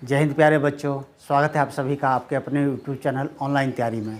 जय हिंद प्यारे बच्चों, स्वागत है आप सभी का आपके अपने यूट्यूब चैनल ऑनलाइन तैयारी में।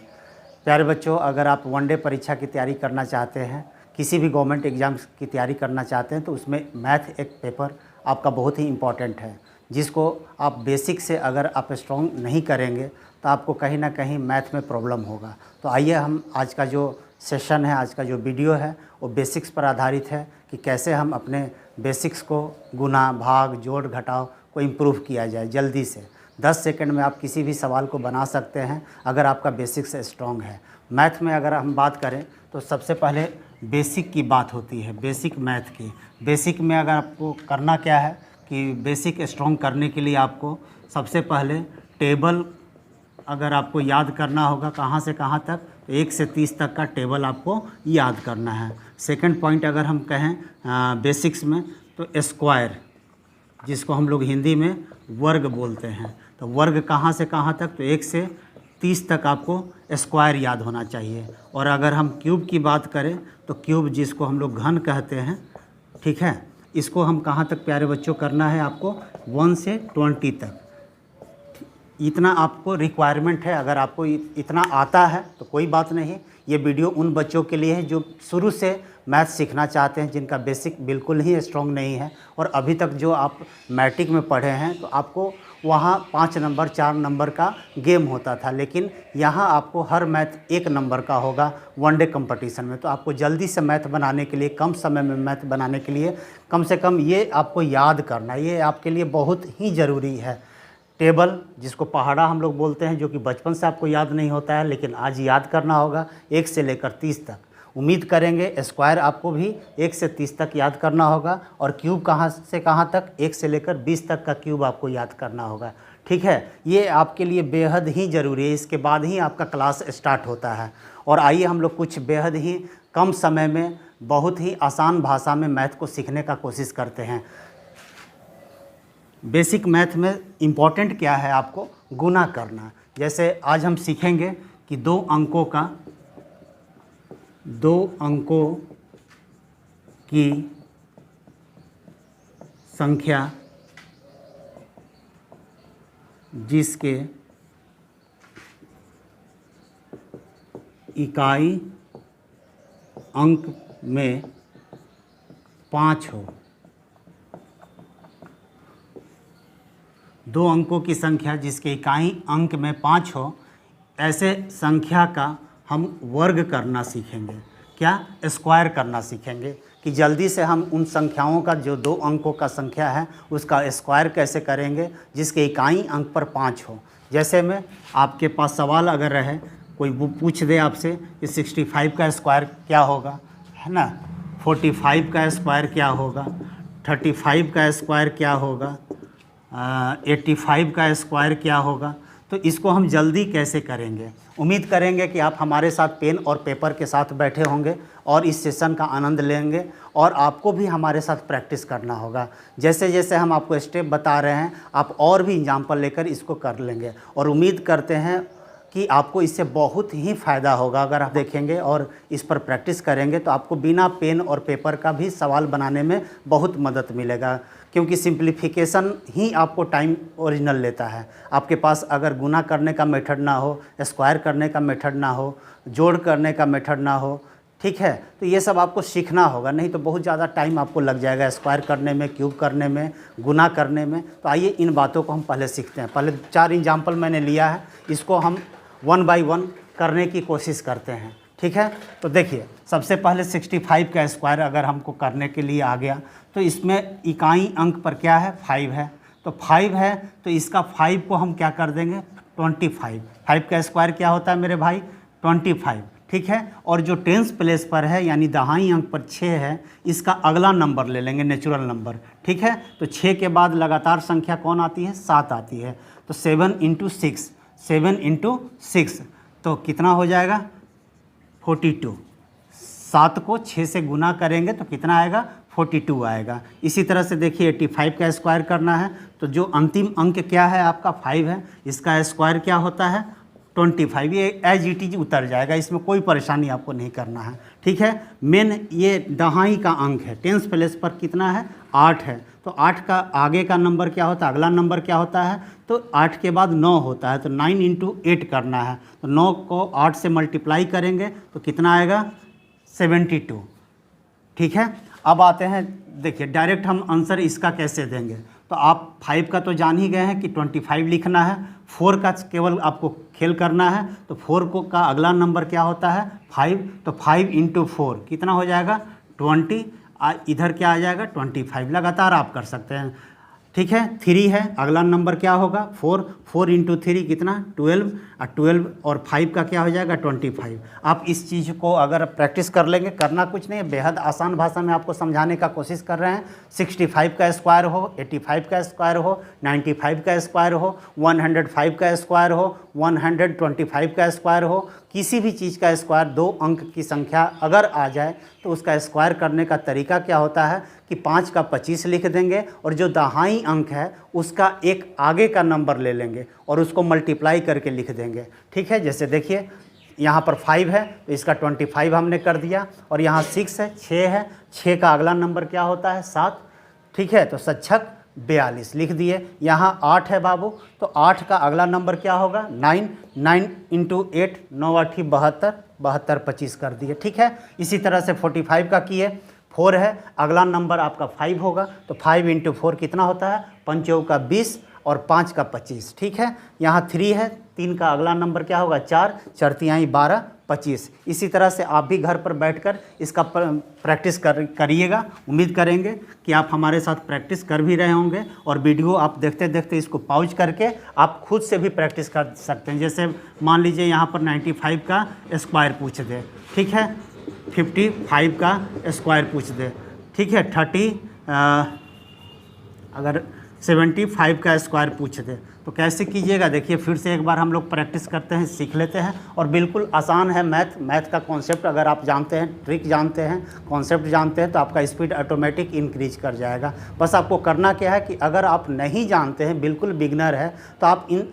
प्यारे बच्चों, अगर आप वनडे परीक्षा की तैयारी करना चाहते हैं, किसी भी गवर्नमेंट एग्ज़ाम्स की तैयारी करना चाहते हैं, तो उसमें मैथ एक पेपर आपका बहुत ही इम्पॉर्टेंट है, जिसको आप बेसिक से अगर आप स्ट्रॉन्ग नहीं करेंगे तो आपको कहीं ना कहीं मैथ में प्रॉब्लम होगा। तो आइए हम आज का जो सेशन है, आज का जो वीडियो है, वो बेसिक्स पर आधारित है कि कैसे हम अपने बेसिक्स को गुना, भाग, जोड़, घटाव को इम्प्रूव किया जाए जल्दी से। 10 सेकंड में आप किसी भी सवाल को बना सकते हैं अगर आपका बेसिक्स स्ट्रॉन्ग है। मैथ में अगर हम बात करें तो सबसे पहले बेसिक की बात होती है, बेसिक मैथ की। बेसिक में अगर आपको करना क्या है कि बेसिक स्ट्रॉन्ग करने के लिए आपको सबसे पहले टेबल अगर आपको याद करना होगा कहाँ से कहाँ तक, तो 1 से 30 तक का टेबल आपको याद करना है। सेकंड पॉइंट अगर हम कहें बेसिक्स में तो स्क्वायर, जिसको हम लोग हिंदी में वर्ग बोलते हैं, तो वर्ग कहाँ से कहाँ तक, तो 1 से 30 तक आपको स्क्वायर याद होना चाहिए। और अगर हम क्यूब की बात करें तो क्यूब, जिसको हम लोग घन कहते हैं, ठीक है, इसको हम कहाँ तक प्यारे बच्चों करना है आपको 1 से 20 तक। इतना आपको रिक्वायरमेंट है। अगर आपको इतना आता है तो कोई बात नहीं, ये वीडियो उन बच्चों के लिए है जो शुरू से मैथ सीखना चाहते हैं, जिनका बेसिक बिल्कुल ही स्ट्रॉन्ग नहीं है। और अभी तक जो आप मैट्रिक में पढ़े हैं तो आपको वहाँ 5 नंबर 4 नंबर का गेम होता था, लेकिन यहाँ आपको हर मैथ 1 नंबर का होगा वनडे कंपटीशन में। तो आपको जल्दी से मैथ बनाने के लिए, कम समय में मैथ बनाने के लिए कम से कम ये आपको याद करना, ये आपके लिए बहुत ही ज़रूरी है। टेबल, जिसको पहाड़ा हम लोग बोलते हैं, जो कि बचपन से आपको याद नहीं होता है, लेकिन आज याद करना होगा 1 से लेकर 30 तक। उम्मीद करेंगे स्क्वायर आपको भी 1 से 30 तक याद करना होगा। और क्यूब कहाँ से कहाँ तक, 1 से लेकर 20 तक का क्यूब आपको याद करना होगा। ठीक है, ये आपके लिए बेहद ही ज़रूरी है। इसके बाद ही आपका क्लास स्टार्ट होता है। और आइए हम लोग कुछ बेहद ही कम समय में बहुत ही आसान भाषा में मैथ को सीखने का कोशिश करते हैं। बेसिक मैथ में इम्पॉर्टेंट क्या है, आपको गुना करना। जैसे आज हम सीखेंगे कि 2 अंकों की संख्या जिसके इकाई अंक में 5 हो। 2 अंकों की संख्या जिसके इकाई अंक में 5 हो, ऐसे संख्या का हम वर्ग करना सीखेंगे। क्या? स्क्वायर करना सीखेंगे कि जल्दी से हम उन संख्याओं का, जो 2 अंकों का संख्या है, उसका स्क्वायर कैसे करेंगे जिसके इकाई अंक पर 5 हो। जैसे में आपके पास सवाल अगर रहे, कोई वो पूछ दे आपसे कि 65 का स्क्वायर क्या होगा, है ना, 45 का स्क्वायर क्या होगा, 35 का स्क्वायर क्या होगा, 85 का स्क्वायर क्या होगा, तो इसको हम जल्दी कैसे करेंगे। उम्मीद करेंगे कि आप हमारे साथ पेन और पेपर के साथ बैठे होंगे और इस सेशन का आनंद लेंगे, और आपको भी हमारे साथ प्रैक्टिस करना होगा। जैसे जैसे हम आपको स्टेप बता रहे हैं, आप और भी एग्जाम्पल लेकर इसको कर लेंगे। और उम्मीद करते हैं कि आपको इससे बहुत ही फ़ायदा होगा। अगर आप देखेंगे और इस पर प्रैक्टिस करेंगे तो आपको बिना पेन और पेपर का भी सवाल बनाने में बहुत मदद मिलेगा, क्योंकि सिंप्लीफिकेशन ही आपको टाइम ओरिजिनल लेता है। आपके पास अगर गुना करने का मेथड ना हो, स्क्वायर करने का मेथड ना हो, जोड़ करने का मेथड ना हो, ठीक है, तो ये सब आपको सीखना होगा, नहीं तो बहुत ज़्यादा टाइम आपको लग जाएगा स्क्वायर करने में, क्यूब करने में, गुना करने में। तो आइए इन बातों को हम पहले सीखते हैं। पहले 4 एग्जाम्पल मैंने लिया है, इसको हम 1 बाय 1 करने की कोशिश करते हैं। ठीक है, तो देखिए, सबसे पहले 65 का स्क्वायर अगर हमको करने के लिए आ गया, तो इसमें इकाई अंक पर क्या है, 5 है। तो 5 है तो इसका 5 को हम क्या कर देंगे, 25। 5 का स्क्वायर क्या होता है मेरे भाई, 25। ठीक है, और जो टेंस प्लेस पर है यानी दहाई अंक पर 6 है, इसका अगला नंबर ले लेंगे, नेचुरल नंबर। ठीक है, तो 6 के बाद लगातार संख्या कौन आती है, 7 आती है। तो 7 × 6, 7 × 6 तो कितना हो जाएगा, 42। 7 को 6 से गुना करेंगे तो कितना आएगा, 42 आएगा। इसी तरह से देखिए 85 का स्क्वायर करना है, तो जो अंतिम अंक क्या है आपका 5 है, इसका स्क्वायर क्या होता है, 25। ये एज इट इज उतर जाएगा, इसमें कोई परेशानी आपको नहीं करना है। ठीक है, मेन ये दहाई का अंक है, टेंस प्लेस पर कितना है, 8 है, तो 8 का आगे का नंबर क्या होता है, अगला नंबर क्या होता है, तो 8 के बाद 9 होता है, तो 9 इंटू 8 करना है, तो 9 को 8 से मल्टीप्लाई करेंगे तो कितना आएगा 72। ठीक है, अब आते हैं, देखिए डायरेक्ट हम आंसर इसका कैसे देंगे, तो आप 5 का तो जान ही गए हैं कि 25 लिखना है, 4 का केवल आपको खेल करना है, तो 4 को का अगला नंबर क्या होता है 5, तो 5 इंटू 4 कितना हो जाएगा 20, इधर क्या आ जाएगा 25, लगातार आप कर सकते हैं। ठीक है, 3 है, अगला नंबर क्या होगा 4, 4 इंटू 3 कितना 12, और 12 और 5 का क्या हो जाएगा 25। आप इस चीज़ को अगर प्रैक्टिस कर लेंगे, करना कुछ नहीं है, बेहद आसान भाषा में आपको समझाने का कोशिश कर रहे हैं। 65 का स्क्वायर हो, 85 का स्क्वायर हो, 95 का स्क्वायर हो, 105 का स्क्वायर हो, 125 का स्क्वायर हो, किसी भी चीज़ का स्क्वायर 2 अंक की संख्या अगर आ जाए तो उसका स्क्वायर करने का तरीका क्या होता है कि 5 का 25 लिख देंगे और जो दहाई अंक है उसका एक आगे का नंबर ले लेंगे और उसको मल्टीप्लाई करके लिख देंगे। ठीक है, जैसे देखिए यहाँ पर 5 है तो इसका 25 हमने कर दिया, और यहाँ 6 है, 6 है, 6 का अगला नंबर क्या होता है 7। ठीक है, तो 7 42 लिख दिए। यहाँ 8 है बाबू, तो 8 का अगला नंबर क्या होगा 9, 9 इंटू 8 9 8 72, 72 25 कर दिए। ठीक है, इसी तरह से 45 का किए, 4 है, अगला नंबर आपका 5 होगा, तो 5 इंटू 4 कितना होता है 5 का 20 और 5 का 25। ठीक है, यहाँ 3 है, 3 का अगला नंबर क्या होगा 4, 4 तिहाई 12 25। इसी तरह से आप भी घर पर बैठकर इसका प्रैक्टिस करिएगा। उम्मीद करेंगे कि आप हमारे साथ प्रैक्टिस कर भी रहे होंगे, और वीडियो आप देखते देखते इसको पॉज करके आप खुद से भी प्रैक्टिस कर सकते हैं। जैसे मान लीजिए यहाँ पर 95 का स्क्वायर पूछ दे, ठीक है, 55 का स्क्वायर पूछ दे, ठीक है, 75 का स्क्वायर पूछ दे, तो कैसे कीजिएगा देखिए, फिर से एक बार हम लोग प्रैक्टिस करते हैं, सीख लेते हैं। और बिल्कुल आसान है मैथ का कॉन्सेप्ट अगर आप जानते हैं, ट्रिक जानते हैं, कॉन्सेप्ट जानते हैं, तो आपका स्पीड ऑटोमेटिक इंक्रीज कर जाएगा। बस आपको करना क्या है कि अगर आप नहीं जानते हैं, बिल्कुल बिगनर है, तो आप इन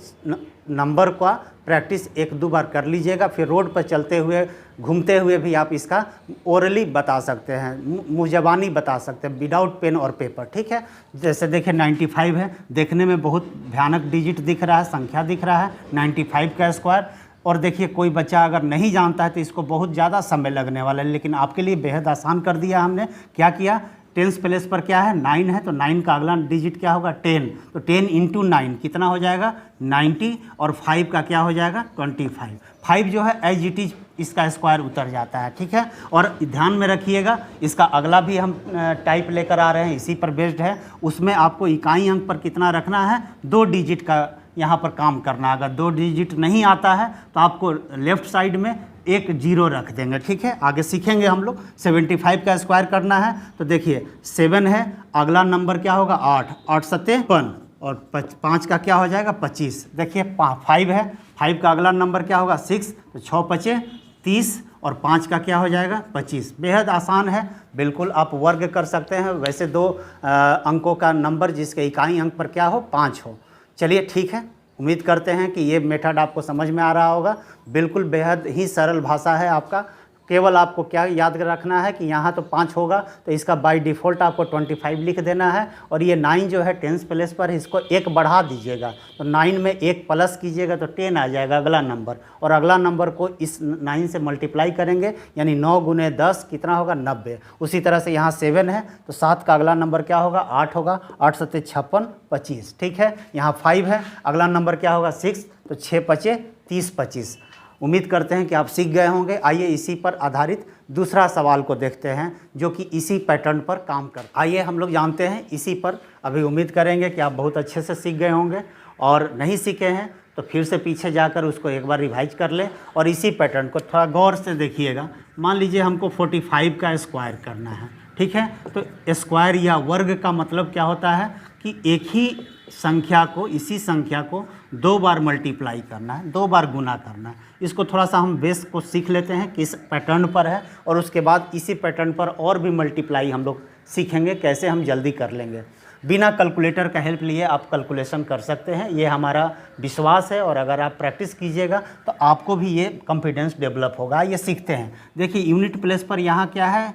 नंबर का प्रैक्टिस 1-2 बार कर लीजिएगा, फिर रोड पर चलते हुए घूमते हुए भी आप इसका ओरली बता सकते हैं, मुँहज़बानी बता सकते हैं, विदाउट पेन और पेपर। ठीक है, जैसे देखिए 95 है, देखने में बहुत भयानक डिजिट दिख रहा है, संख्या दिख रहा है 95 का स्क्वायर। और देखिए कोई बच्चा अगर नहीं जानता है तो इसको बहुत ज़्यादा समय लगने वाला है, लेकिन आपके लिए बेहद आसान कर दिया हमने। क्या किया, टेंस प्लेस पर क्या है 9 है, तो 9 का अगला डिजिट क्या होगा 10, तो 10 इंटू 9 कितना हो जाएगा 90, और 5 का क्या हो जाएगा 25। 5 जो है एज इट इज इसका स्क्वायर उतर जाता है। ठीक है, और ध्यान में रखिएगा इसका अगला भी हम टाइप लेकर आ रहे हैं, इसी पर बेस्ड है। उसमें आपको इकाई अंक पर कितना रखना है 2 डिजिट का यहाँ पर काम करना है। अगर 2 डिजिट नहीं आता है तो आपको लेफ्ट साइड में एक 0 रख देंगे। ठीक है, आगे सीखेंगे हम लोग। 75 का स्क्वायर करना है, तो देखिए 7 है, अगला नंबर क्या होगा 8, 8 सत्ते 55, और 5 का क्या हो जाएगा 25। देखिए 5 है, 5 का अगला नंबर क्या होगा 6, तो 6 5 30, और 5 का क्या हो जाएगा 25। बेहद आसान है, बिल्कुल आप वर्ग कर सकते हैं। वैसे 2 अंकों का नंबर जिसके इकाई अंक पर क्या हो 5 हो। चलिए ठीक है, उम्मीद करते हैं कि ये मेथड आपको समझ में आ रहा होगा। बिल्कुल बेहद ही सरल भाषा है आपका। केवल आपको क्या याद रखना है कि यहाँ तो 5 होगा, तो इसका बाय डिफ़ॉल्ट आपको 25 लिख देना है, और ये 9 जो है टेंस प्लेस पर इसको 1 बढ़ा दीजिएगा, तो 9 में 1 प्लस कीजिएगा तो 10 आ जाएगा अगला नंबर, और अगला नंबर को इस 9 से मल्टीप्लाई करेंगे, यानी 9 गुने 10 कितना होगा 90। उसी तरह से यहाँ 7 है, तो 7 का अगला नंबर क्या होगा 8 होगा, 8 सत्ते 56 25। ठीक है, यहाँ 5 है, अगला नंबर क्या होगा 6, तो 6 5 30 25। उम्मीद करते हैं कि आप सीख गए होंगे। आइए इसी पर आधारित दूसरा सवाल को देखते हैं जो कि इसी पैटर्न पर काम कर। आइए हम लोग जानते हैं इसी पर। अभी उम्मीद करेंगे कि आप बहुत अच्छे से सीख गए होंगे, और नहीं सीखे हैं तो फिर से पीछे जाकर उसको एक बार रिवाइज कर लें, और इसी पैटर्न को थोड़ा गौर से देखिएगा। मान लीजिए हमको 45 का स्क्वायर करना है, ठीक है, तो स्क्वायर या वर्ग का मतलब क्या होता है कि एक ही संख्या को, इसी संख्या को 2 बार मल्टीप्लाई करना है, 2 बार गुना करना है। इसको थोड़ा सा हम बेस को सीख लेते हैं किस पैटर्न पर है, और उसके बाद इसी पैटर्न पर और भी मल्टीप्लाई हम लोग सीखेंगे, कैसे हम जल्दी कर लेंगे। बिना कैलकुलेटर का हेल्प लिए आप कैलकुलेशन कर सकते हैं, ये हमारा विश्वास है, और अगर आप प्रैक्टिस कीजिएगा तो आपको भी ये कॉन्फिडेंस डेवलप होगा। ये सीखते हैं। देखिए यूनिट प्लेस पर यहाँ क्या है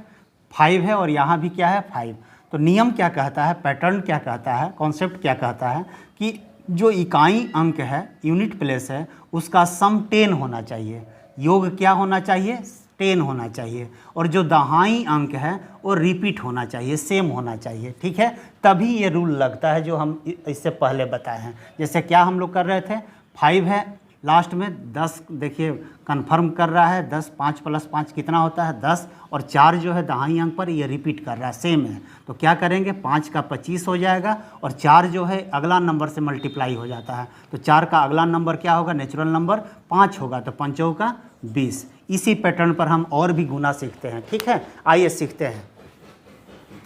5 है, और यहाँ भी क्या है 5, तो नियम क्या कहता है, पैटर्न क्या कहता है, कॉन्सेप्ट क्या कहता है कि जो इकाई अंक है, यूनिट प्लेस है, उसका सम 10 होना चाहिए। योग क्या होना चाहिए, 10 होना चाहिए। और जो दहाई अंक है वो रिपीट होना चाहिए, सेम होना चाहिए। ठीक है, तभी ये रूल लगता है जो हम इससे पहले बताए हैं। जैसे क्या हम लोग कर रहे थे, 5 है, लास्ट में 10, देखिए कन्फर्म कर रहा है 10, 5 + 5 कितना होता है 10, और 4 जो है दहाई अंक पर ये रिपीट कर रहा है, सेम है। तो क्या करेंगे, 5 का 25 हो जाएगा, और 4 जो है अगला नंबर से मल्टीप्लाई हो जाता है। तो 4 का अगला नंबर क्या होगा, नेचुरल नंबर 5 होगा, तो 5 का 20। इसी पैटर्न पर हम और भी गुना सीखते हैं। ठीक है, आइए सीखते हैं।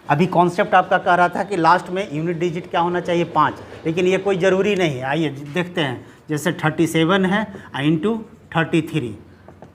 अभी कॉन्सेप्ट आपका कह रहा था कि लास्ट में यूनिट डिजिट क्या होना चाहिए, 5, लेकिन ये कोई ज़रूरी नहीं है। आइए देखते हैं। जैसे 37 है इंटू 33,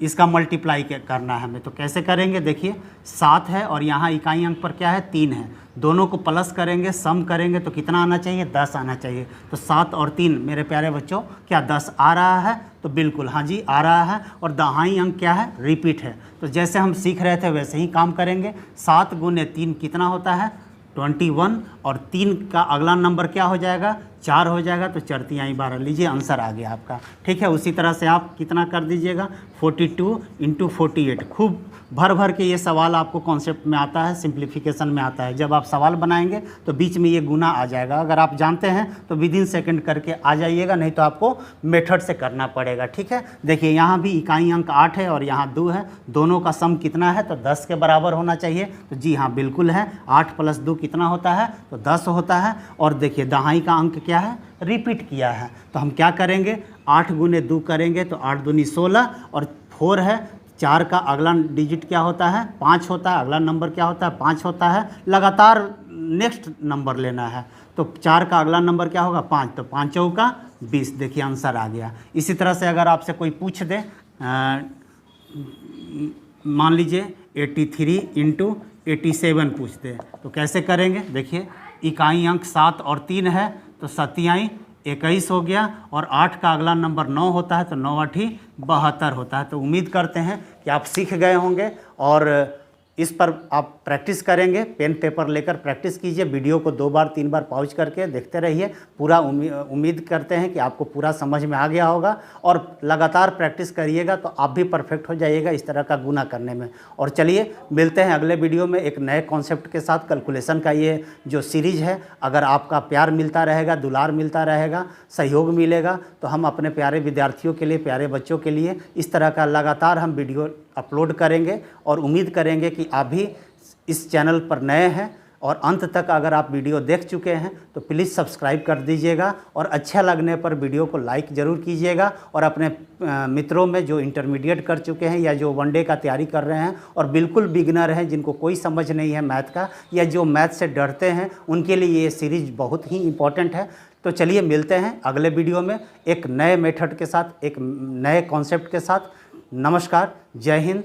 इसका मल्टीप्लाई करना है हमें, तो कैसे करेंगे, देखिए 7 है और यहाँ इकाई अंक पर क्या है 3 है, दोनों को प्लस करेंगे, सम करेंगे तो कितना आना चाहिए, 10 आना चाहिए। तो 7 और 3 मेरे प्यारे बच्चों क्या 10 आ रहा है, तो बिल्कुल हाँ जी आ रहा है। और दहाई अंक क्या है, रिपीट है। तो जैसे हम सीख रहे थे वैसे ही काम करेंगे। 7 × 3 कितना होता है 21, और 3 का अगला नंबर क्या हो जाएगा, 4 हो जाएगा, तो 4 × 3 = 12। लीजिए आंसर आ गया आपका। ठीक है, उसी तरह से आप कितना कर दीजिएगा, 42 × 48। खूब भर भर के ये सवाल आपको कॉन्सेप्ट में आता है, सिंप्लीफिकेशन में आता है। जब आप सवाल बनाएंगे तो बीच में ये गुना आ जाएगा। अगर आप जानते हैं तो विदिन सेकंड करके आ जाइएगा, नहीं तो आपको मेथड से करना पड़ेगा। ठीक है, देखिए यहाँ भी इकाई अंक 8 है और यहाँ 2 है, दोनों का सम कितना है, तो 10 के बराबर होना चाहिए। तो जी हाँ बिल्कुल है, 8 + 2 कितना होता है, तो 10 होता है। और देखिए दहाई का अंक क्या है, रिपीट किया है। तो हम क्या करेंगे, 8 × 2 करेंगे तो 8 दूनी 16, और 4 है, 4 का अगला डिजिट क्या होता है, 5 होता है, अगला नंबर क्या होता है, 5 होता है। लगातार नेक्स्ट नंबर लेना है, तो 4 का अगला नंबर क्या होगा, 5, तो 5 का 20। देखिए आंसर आ गया। इसी तरह से अगर आपसे कोई पूछ दे, मान लीजिए 83 × 87 पूछ दे, तो कैसे करेंगे, देखिए इकाई अंक 7 और 3 है, तो 7 × 21 हो गया, और 8 का अगला नंबर 9 होता है, तो 9 × 8 = 72 होता है। तो उम्मीद करते हैं कि आप सीख गए होंगे और इस पर आप प्रैक्टिस करेंगे। पेन पेपर लेकर प्रैक्टिस कीजिए, वीडियो को 2 बार 3 बार पॉज करके देखते रहिए। पूरा उम्मीद करते हैं कि आपको पूरा समझ में आ गया होगा, और लगातार प्रैक्टिस करिएगा तो आप भी परफेक्ट हो जाइएगा इस तरह का गुना करने में। और चलिए मिलते हैं अगले वीडियो में एक नए कॉन्सेप्ट के साथ। कैलकुलेशन का ये जो सीरीज़ है, अगर आपका प्यार मिलता रहेगा, दुलार मिलता रहेगा, सहयोग मिलेगा, तो हम अपने प्यारे विद्यार्थियों के लिए, प्यारे बच्चों के लिए इस तरह का लगातार हम वीडियो अपलोड करेंगे। और उम्मीद करेंगे कि आप भी इस चैनल पर नए हैं और अंत तक अगर आप वीडियो देख चुके हैं तो प्लीज़ सब्सक्राइब कर दीजिएगा, और अच्छा लगने पर वीडियो को लाइक ज़रूर कीजिएगा। और अपने मित्रों में जो इंटरमीडिएट कर चुके हैं या जो वनडे का तैयारी कर रहे हैं और बिल्कुल बिगनर हैं, जिनको कोई समझ नहीं है मैथ का, या जो मैथ से डरते हैं, उनके लिए ये सीरीज़ बहुत ही इम्पॉर्टेंट है। तो चलिए मिलते हैं अगले वीडियो में एक नए मेथड के साथ, एक नए कॉन्सेप्ट के साथ। नमस्कार, जय हिंद।